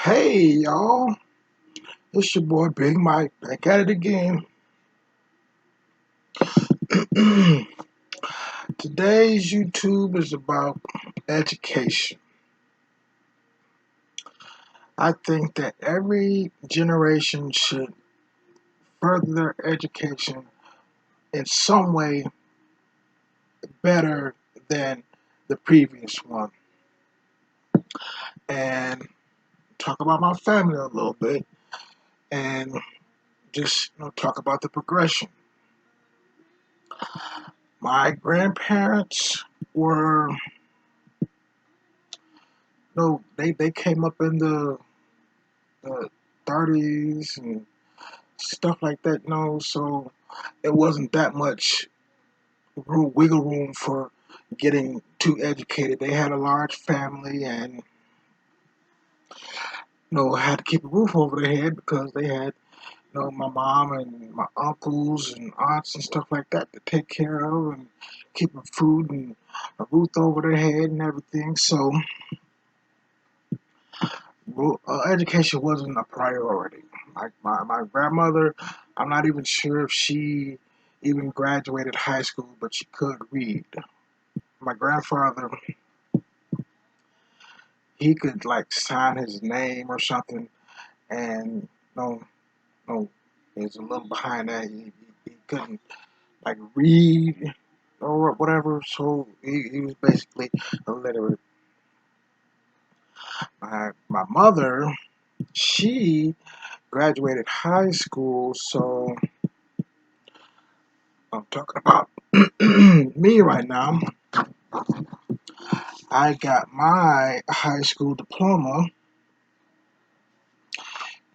Hey y'all, it's your boy Big Mike back at it again. Today's YouTube is about education. I think that every generation should further their education in some way better than the previous one. And talk about my family a little bit and just talk about the progression. My grandparents were they came up in the 30s and stuff like that. No, so it wasn't that much wiggle room for getting too educated. They had a large family and had to keep a roof over their head because they had my mom and my uncles and aunts and stuff like that to take care of and keeping food and a roof over their head and everything. So education wasn't a priority. Like my grandmother, I'm not even sure if she even graduated high school, but she could read. My grandfather, he could like sign his name or something, and no, no, he's a little behind that. He couldn't like read or whatever, so he was basically illiterate. My mother, she graduated high school, so I'm talking about me right now. I got my high school diploma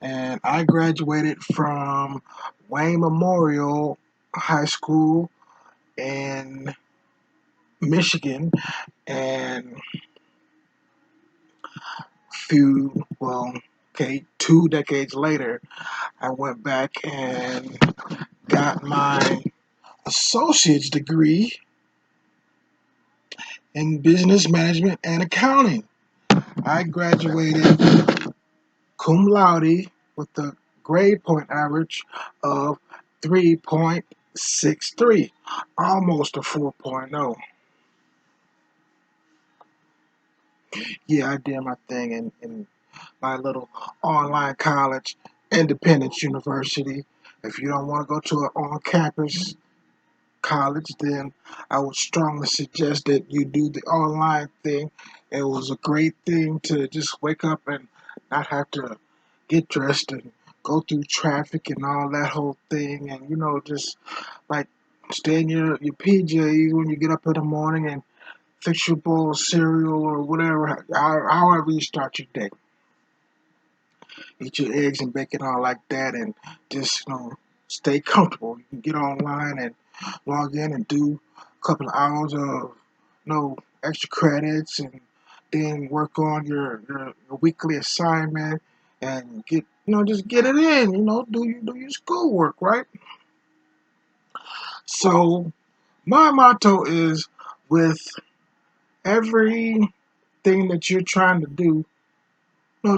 and I graduated from Wayne Memorial High School in Michigan. And okay, 2 decades later, I went back and got my associate's degree in business management and accounting. I graduated cum laude with a grade point average of 3.63, almost a 4.0. Yeah, I did my thing in my little online college, Independence University. If you don't want to go to an on-campus college, then I would strongly suggest that you do the online thing. It was a great thing to just wake up and not have to get dressed and go through traffic and all that whole thing, and just like stay in your PJs when you get up in the morning and fix your bowl of cereal or whatever, however you start your day. Eat your eggs and bacon all like that, and just stay comfortable. You can get online and log in and do a couple of hours of extra credits, and then work on your weekly assignment and get just get it in. Do your schoolwork, right? So my motto is, with everything that you're trying to do,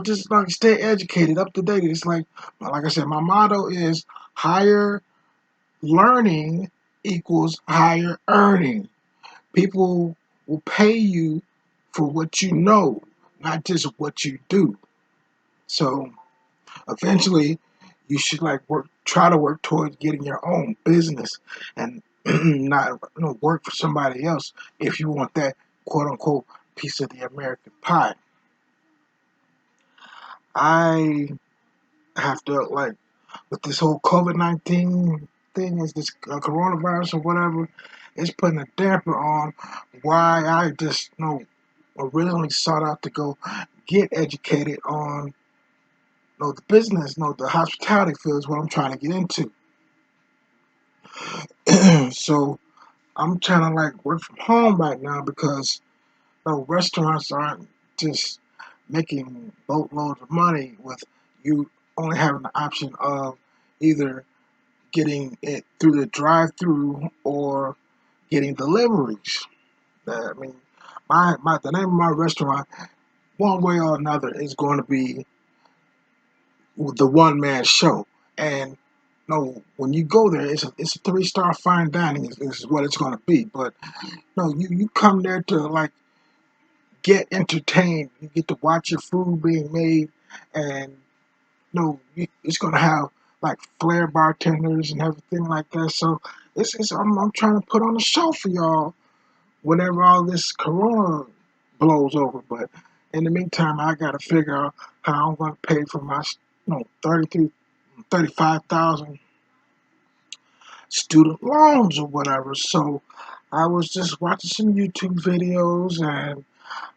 just like stay educated, up to date. It's like I said, my motto is higher learning equals higher earning. People will pay you for what you know, not just what you do. So eventually, you should try to work towards getting your own business and not work for somebody else if you want that quote unquote piece of the American pie. I have to with this whole COVID-19 thing, is this coronavirus or whatever, it's putting a damper on why I just originally sought out to go get educated on the business, the hospitality field is what I'm trying to get into. So I'm trying to work from home right now because restaurants aren't just making boatloads of money with you only having the option of either getting it through the drive-through or getting deliveries. I mean, the name of my restaurant, one way or another, is going to be the one man show. And no, when you go there, it's a 3-star fine dining is what it's going to be. But no, you come there to like get entertained. You get to watch your food being made, and no, it's going to have like flair bartenders and everything like that. So I'm trying to put on a show for y'all whenever all this corona blows over. But in the meantime, I got to figure out how I'm going to pay for my 35,000 student loans or whatever. So I was just watching some YouTube videos and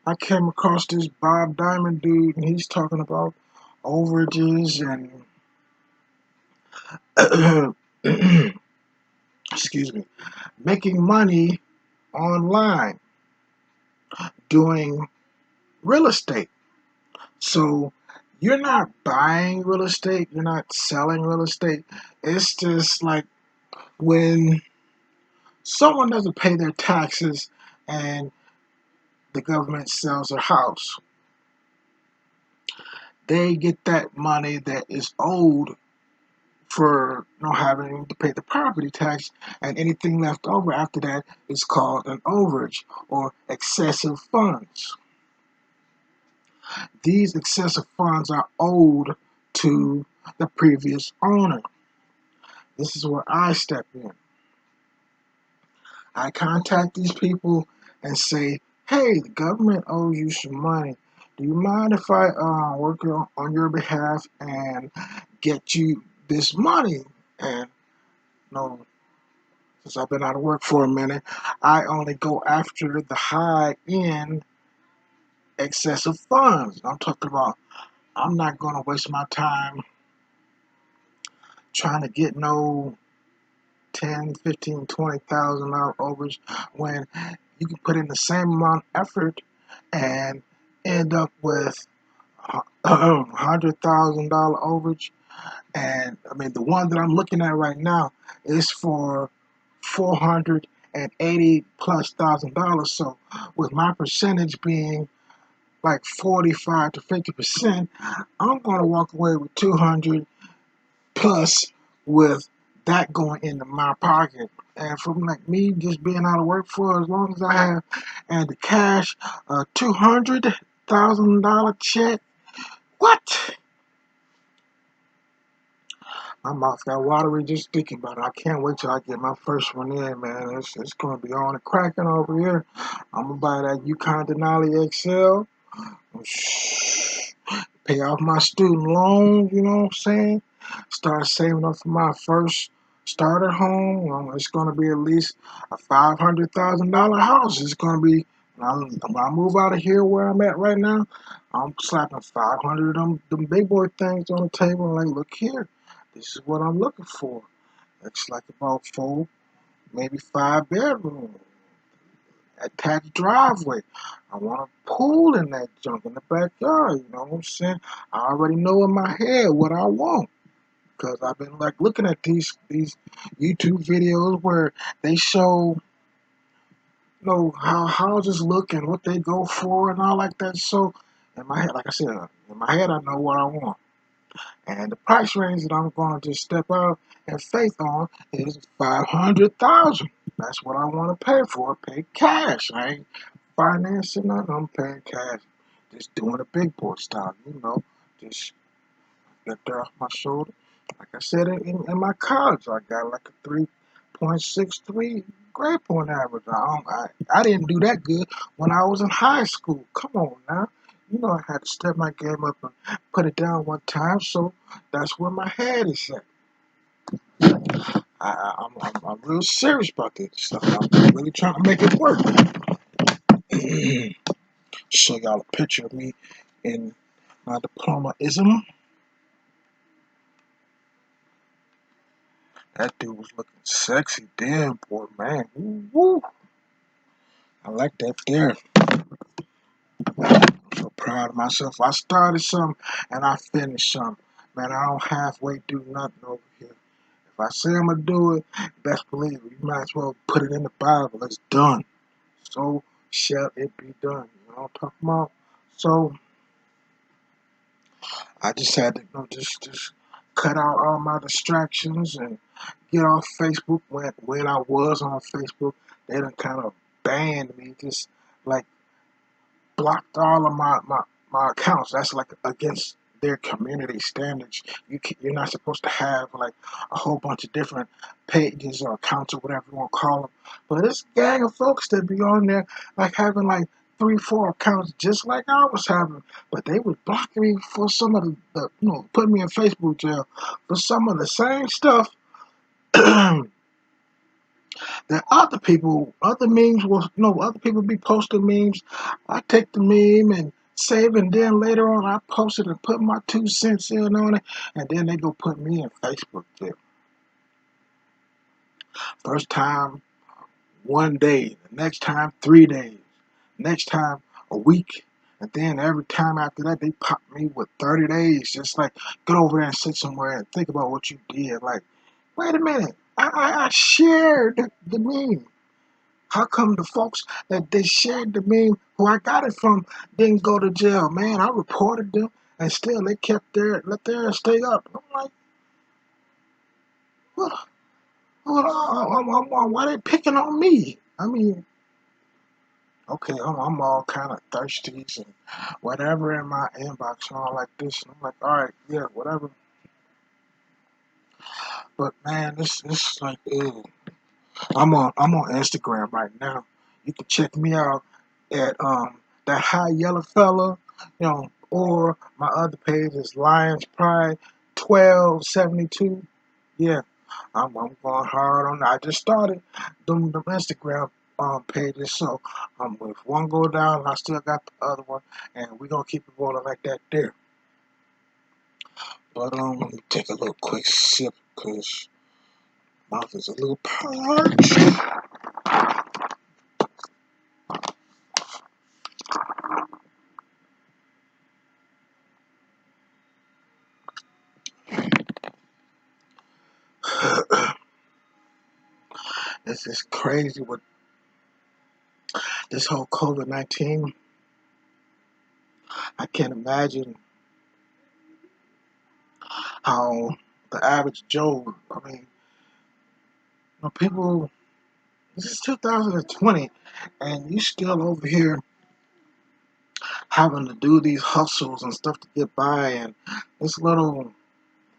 I came across this Bob Diamond dude, and he's talking about overages and excuse me, making money online doing real estate. So you're not buying real estate, you're not selling real estate. It's just like when someone doesn't pay their taxes and the government sells their house, they get that money that is owed for not having to pay the property tax, and anything left over after that is called an overage or excessive funds. These excessive funds are owed to the previous owner. This is where I step in. I contact these people and say, hey, the government owes you some money. Do you mind if I work on your behalf and get you this money? And no, since I've been out of work for a minute, I only go after the high end excessive funds. I'm talking about I'm not going to waste my time trying to get no 10, 15, 20,000 dollar overs when you can put in the same amount of effort and end up with $100,000 overage. And I mean, the one that I'm looking at right now is for 480 plus $1,000. So with my percentage being like 45 to 50%, I'm going to walk away with 200 plus with that going into my pocket. And from like me just being out of work for as long as I have, and the cash, a $200,000 check. What? My mouth got watery just thinking about it. I can't wait till I get my first one in, man. It's going to be on and cracking over here. I'm going to buy that Yukon Denali XL. Pay off my student loans, you know what I'm saying? Start saving up for my first starter home. It's going to be at least a $500,000 house. It's going to be, when I move out of here where I'm at right now, I'm slapping 500 of them big boy things on the table. Like, look here, this is what I'm looking for. It's like about 4, maybe 5 bedrooms, attached driveway. I want a pool in that junk in the backyard. You know what I'm saying? I already know in my head what I want because I've been like looking at these YouTube videos where they show how houses look and what they go for and all like that. So in my head, like I said, in my head I know what I want. And the price range that I'm going to just step out and faith on is 500,000. That's what I want to pay for. Pay cash. I ain't financing nothing. I'm paying cash. Just doing a big boy style, Just get there off my shoulder. Like I said, in my college, I got like a 3.63 grade point average. I didn't do that good when I was in high school. Come on now. I had to step my game up and put it down one time, so that's where my head is at. I'm real serious about this stuff. I'm really trying to make it work. Show y'all a picture of me in my diploma-ism. That dude was looking sexy. Damn, boy, man. Woo. I like that there. I'm so proud of myself. I started something and I finished something. Man, I don't halfway do nothing over here. If I say I'm going to do it, best believe it. You might as well put it in the Bible. It's done. So shall it be done. You know what I'm talking about? So I just had to, just cut out all my distractions and get off Facebook. When I was on Facebook, they done kind of banned me, just like blocked all of my accounts. That's like against their community standards. You're not supposed to have like a whole bunch of different pages or accounts or whatever you want to call them. But this gang of folks that be on there like having like three, four accounts just like I was having, but they would block me for some of put me in Facebook jail for some of the same stuff that other memes will, other people be posting memes. I take the meme and save, and then later on I post it and put my 2 cents in on it, and then they go put me in Facebook jail. First time, 1 day. The next time, 3 days. Next time, a week. And then every time after that, they pop me with 30 days. Just like, get over there and sit somewhere and think about what you did. Like, wait a minute. I shared the meme. How come the folks that they shared the meme who I got it from didn't go to jail? Man, I reported them and still they let theirs stay up. I'm like, what, why they picking on me? I mean, okay, I'm all kind of thirsty and whatever in my inbox and all like this. And I'm like, all right, yeah, whatever. But man, this like, ew. I'm on Instagram right now. You can check me out at that high yellow fella, or my other page is Lions Pride 1272. Yeah, I'm going hard on that. I just started doing the Instagram pages, so if one go down, I still got the other one, and we're gonna keep it rolling like that there. But let me take a little quick sip because mouth is a little parched. This is crazy with this whole COVID-19. I can't imagine how the average Joe, I mean, people, this is 2020, and you still over here having to do these hustles and stuff to get by, and this little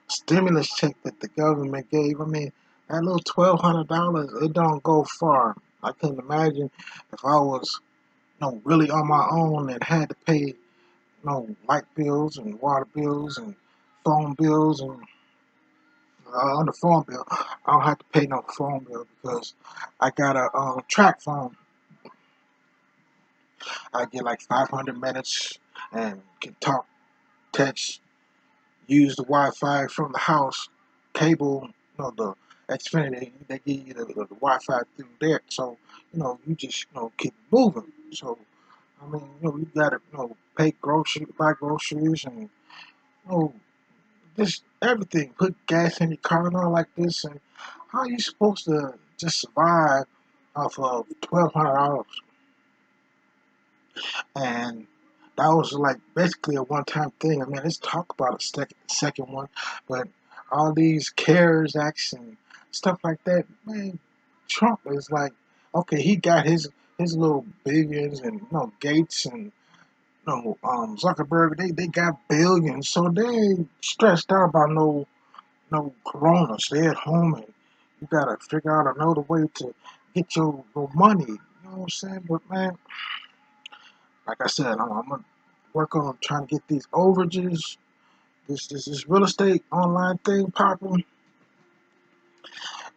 stimulus check that the government gave, I mean, that little $1,200, it don't go far. I can't imagine if I was, really on my own and had to pay, light bills and water bills and phone bills and on the phone bill. I don't have to pay no phone bill because I got a track phone. I get like 500 minutes and can talk, text, use the Wi-Fi from the house, cable, the Xfinity. They give you the Wi-Fi through there, so you just keep moving. So I mean, you gotta pay groceries, buy groceries, and just everything. Put gas in your car and all like this, and how are you supposed to just survive off of $1,200? And that was like basically a one-time thing. I mean, let's talk about a second one, but all these CARES acts and stuff like that, man. Trump is like, okay, he got his little billions, and Gates and Zuckerberg, they got billions, so they ain't stressed out about no corona. Stay at home, and you gotta figure out another way to get your money. You know what I'm saying? But man, like I said, I'm gonna work on trying to get these overages, this real estate online thing popping,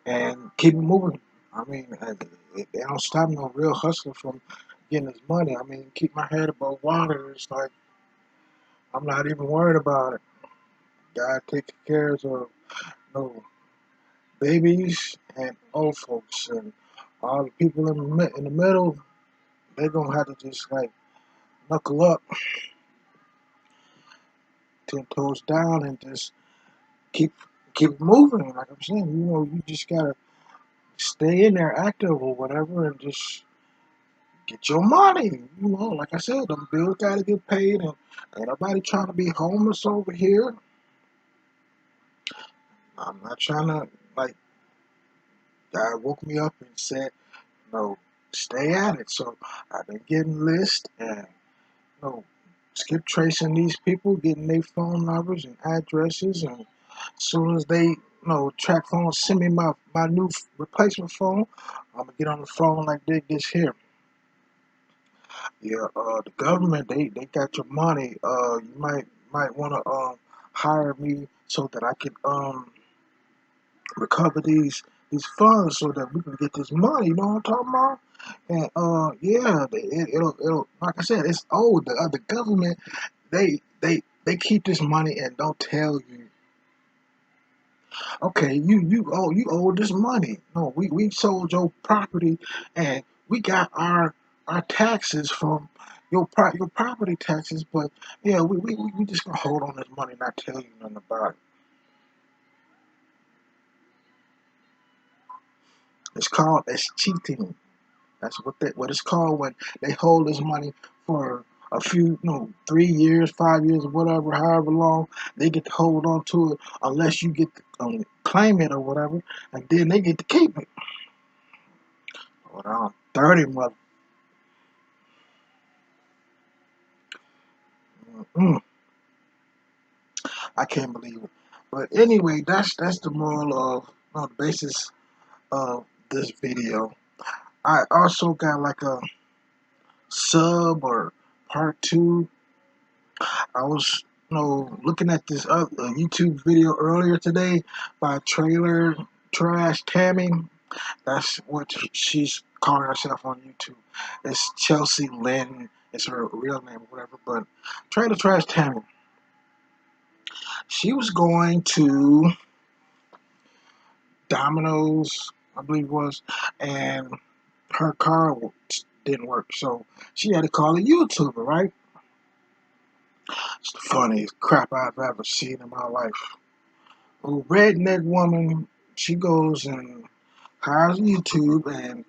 and keep it moving. I mean, they don't stop no real hustler from getting his money. I mean, keep my head above water. It's like I'm not even worried about it. God takes care of no babies and old folks and all the people in the middle. They're gonna have to just like knuckle up, 10 toes down, and just keep keep moving. Like I'm saying, you just gotta stay in there active or whatever, and just get your money. Like I said, them bills gotta get paid, and ain't nobody trying to be homeless over here. I'm not trying to, like, God woke me up and said, no, stay at it. So I've been getting lists and, skip tracing these people, getting their phone numbers and addresses, and as soon as they, track phone, send me my new replacement phone, I'm gonna get on the phone like this here. Yeah, the government, they got your money. You might want to hire me so that I can recover these funds so that we can get this money. You know what I'm talking about? And yeah, it'll like I said, it's old. The government, they keep this money and don't tell you. Okay, you owe this money. No, we sold your property and we got our taxes from your property taxes, but yeah, we just gonna hold on this money and not tell you nothing about it. It's cheating. That's what it's called when they hold this money for a few, 3 years, 5 years, or whatever, however long they get to hold on to it, unless you get to claim it or whatever, and then they get to keep it. Around 30 months. Mm, I can't believe it. But anyway, that's the moral of, the basis of this video. I also got like a sub or part two. I was, looking at this YouTube video earlier today by Trailer Trash Tammy. That's what she's calling herself on YouTube. It's Chelsea Lynn. It's her real name or whatever. But Trailer Trash Tammy. She was going to Domino's, I believe it was, and her car didn't work. So she had to call a YouTuber, right? It's the funniest crap I've ever seen in my life. A redneck woman, she goes and hires YouTube and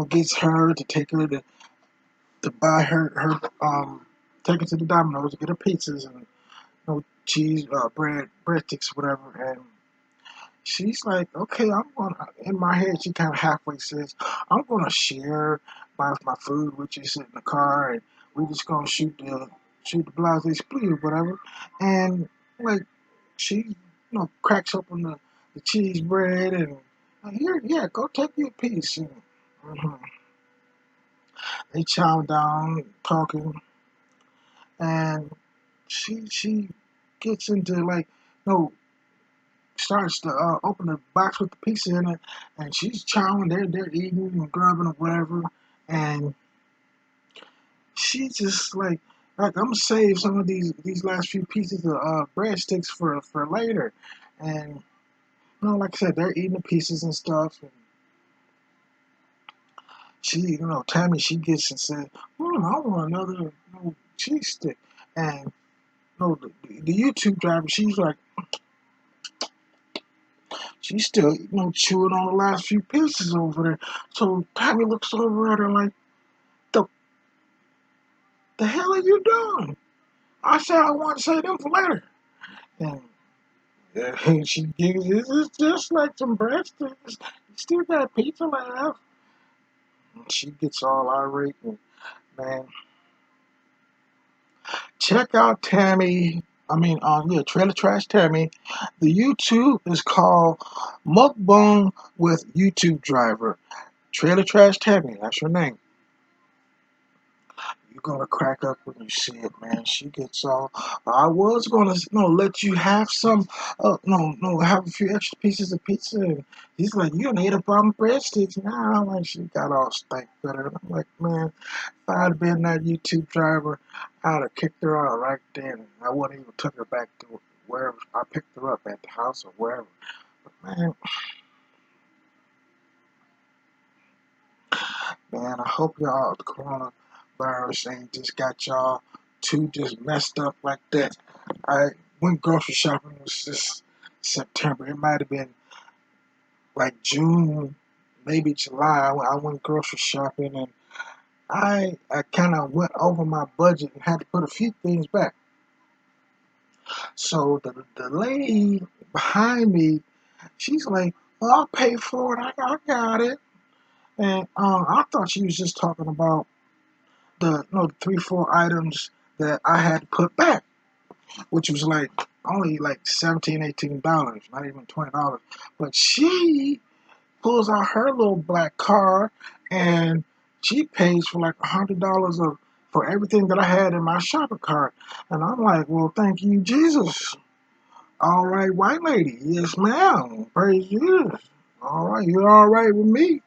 gets her to take her to buy her take her to the Domino's to get her pizzas and cheese, breadsticks, whatever. And she's like, okay, I'm gonna. In my head, she kind of halfway says, I'm gonna share my food with you. Sit in the car, and we just gonna shoot the blase split or whatever. And like she, cracks open the cheese bread and here, yeah, go take your piece. And mhm. They chow down, talking, and she gets into like, no, starts to open the box with the pizza in it, and she's chowing. They're eating and grubbing or whatever, and she just like I'm gonna save some of these last few pieces of breadsticks for later, and like I said, they're eating the pieces and stuff. And she, Tammy, she gets and said, I want another cheese stick, and the YouTube driver, she's like, she's still, chewing on the last few pieces over there. So Tammy looks over at her like, the the hell are you doing? I said I want to save them for later. And she giggles, it's just like some breadsticks. You still got pizza left. And she gets all irate. And, man, check out Tammy. I mean, yeah, Trailer Trash Tammy. The YouTube is called Mukbang with YouTube Driver. Trailer Trash Tammy, that's her name. You're gonna crack up when you see it, man. She gets all. I was gonna, let you have some. No, have a few extra pieces of pizza. And he's like, you don't eat up all my breadsticks. Nah, like she got all stank better. I'm like, man, if I'd been that YouTube driver, I'd have kicked her out right then. I wouldn't even took her back to wherever I picked her up at the house or wherever. But man, I hope y'all the coronavirus ain't just got y'all too just messed up like that. I went grocery shopping. It was just September. It might have been like June, maybe July. I went grocery shopping and I kind of went over my budget and had to put a few things back. So the lady behind me, she's like, "Well, I'll pay for it. I got it." And I thought she was just talking about the 3, 4 items that I had to put back, which was like only like $17, $18, not even $20. But she pulls out her little black card and she pays for like $100 of for everything that I had in my shopping cart. And I'm like, well, thank you, Jesus. All right, white lady. Yes, ma'am. Praise Jesus. All right, you're all right with me.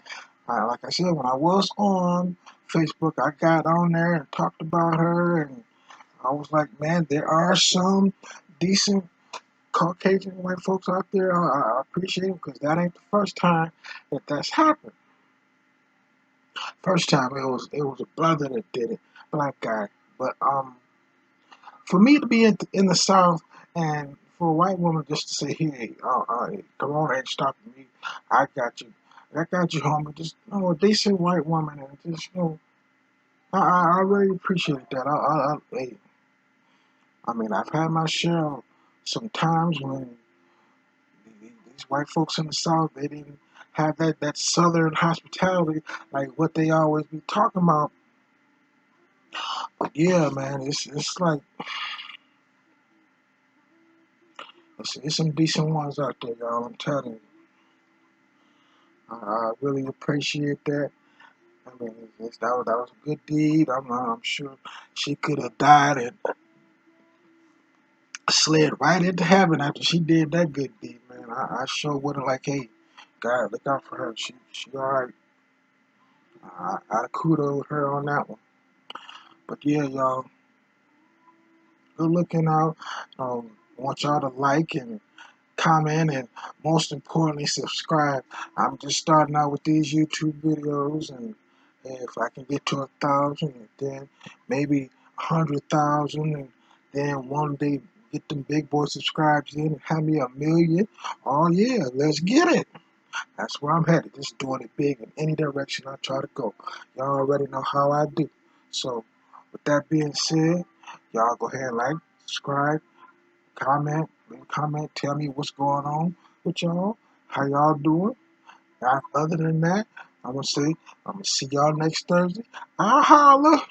Like I said, when I was on Facebook, I got on there and talked about her, and I was like, man, there are some decent Caucasian white folks out there. I appreciate them because that ain't the first time that that's happened. First time it was a brother that did it, black guy. But for me to be in the South and for a white woman just to say, hey, Corona ain't stopping me. I got you. I got you, homie. Just a decent white woman, and just I really appreciate that. I mean, I've had my share of some times when these white folks in the South, they didn't have that Southern hospitality like what they always be talking about. But yeah, man, it's like it's some decent ones out there, y'all. I'm telling you, I really appreciate that. I mean, that was a good deed. I'm sure she could have died and slid right into heaven after she did that good deed, man. I sure would have like, hey, God, look out for her. She all right. I kudos her on that one. But yeah, y'all, good looking out. Want y'all to like and comment, and most importantly, subscribe. I'm just starting out with these YouTube videos, and if I can get to 1,000, and then maybe 100,000, and then one day get them big boy subscribers in and have me 1 million. Oh yeah, let's get it. That's where I'm headed. Just doing it big in any direction I try to go. Y'all already know how I do. So, with that being said, y'all go ahead and like, subscribe, comment, leave a comment, tell me what's going on with y'all, how y'all doing. Other than that, I'm gonna say I'm gonna see y'all next Thursday. I'll holla.